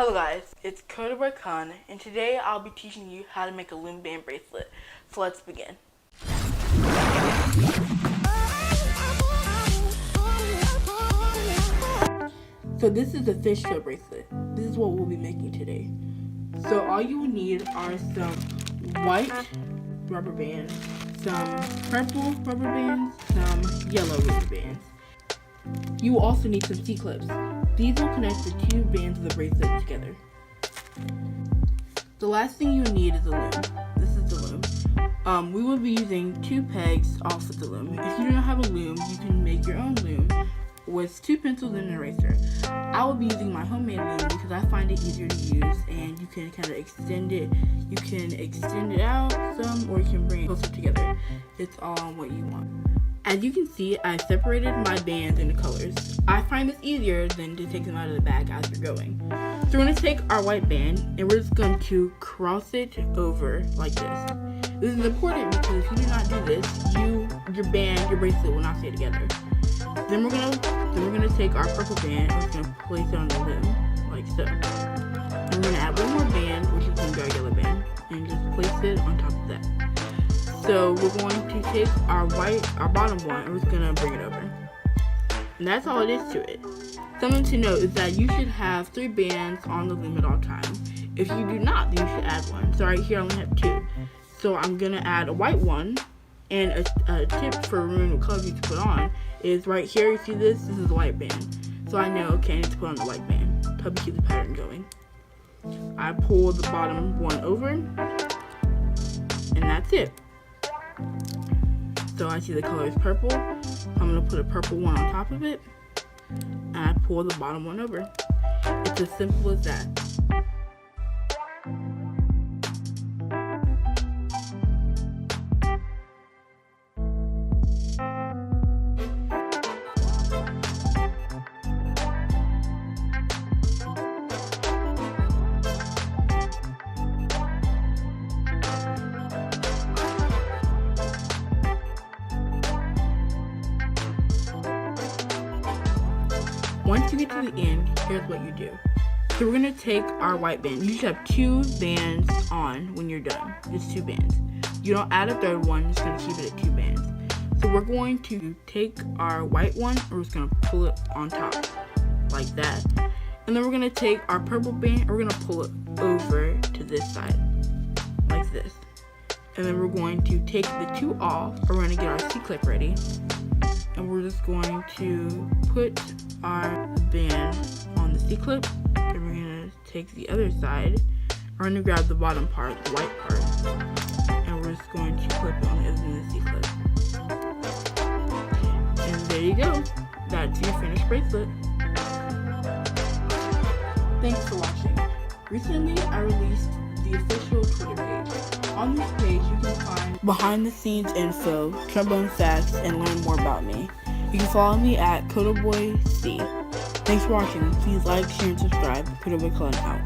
Hello guys, it's Kodaboy Khan, and today I'll be teaching you how to make a loom band bracelet. So let's begin. So this is a fishtail bracelet. This is what we'll be making today. So all you will need are some white rubber bands, some purple rubber bands, some yellow rubber bands. You will also need some C-clips. These will connect the two bands of the bracelet together. The last thing you need is a loom. This is the loom. We will be using 2 pegs off of the loom. If you do not have a loom, you can make your own loom with 2 pencils and an eraser. I will be using my homemade loom because I find it easier to use, and you can kind of extend it. You can extend it out some, or you can bring it closer together. It's all on what you want. As you can see, I've separated my bands into colors. I find this easier than to take them out of the bag as you're going. So we're going to take our white band and we're just going to cross it over like this. This is important because if you do not do this, your bracelet will not stay together. Then we're gonna take our purple band and we're gonna place it on the loom like so. And we're gonna add one more band, which is gonna be our yellow band, and just place it on top of that. So we're going to take our bottom one, and we're just gonna bring it over. And that's all it is to it. Something to note is that you should have 3 bands on the loom at all times. If you do not, then you should add one. So right here I only have 2. So I'm gonna add a white one, and a tip for remembering what color you to put on is right here. You see this? This is the white band. So I know, okay, I need to put on the white band to help you keep the pattern going. I pull the bottom one over, and that's it. So I see the color is purple. I'm gonna put a purple one on top of it, and I pull the bottom one over. It's as simple as that. Once you get to the end, here's what you do. So we're gonna take our white band. You should have 2 bands on when you're done. Just 2 bands. You don't add a 3rd one, you're just gonna keep it at 2 bands. So we're going to take our white one, and we're just gonna pull it on top, like that. And then we're gonna take our purple band, and we're gonna pull it over to this side, like this. And then we're going to take the 2 off, and we're gonna get our C-clip ready. And we're just going to put our band on the C-clip, and we're going to take the other side. We're going to grab the bottom part, the white part, and we're just going to clip it on the other end of the C-clip. And there you go. That's your finished bracelet. Thanks for watching. Recently, I released the official Twitter page. On this page, you can find behind-the-scenes info, trombone facts, and learn more about me. You can follow me at KodaboyC. Thanks for watching. Please like, share, and subscribe. Kodaboy Khan out.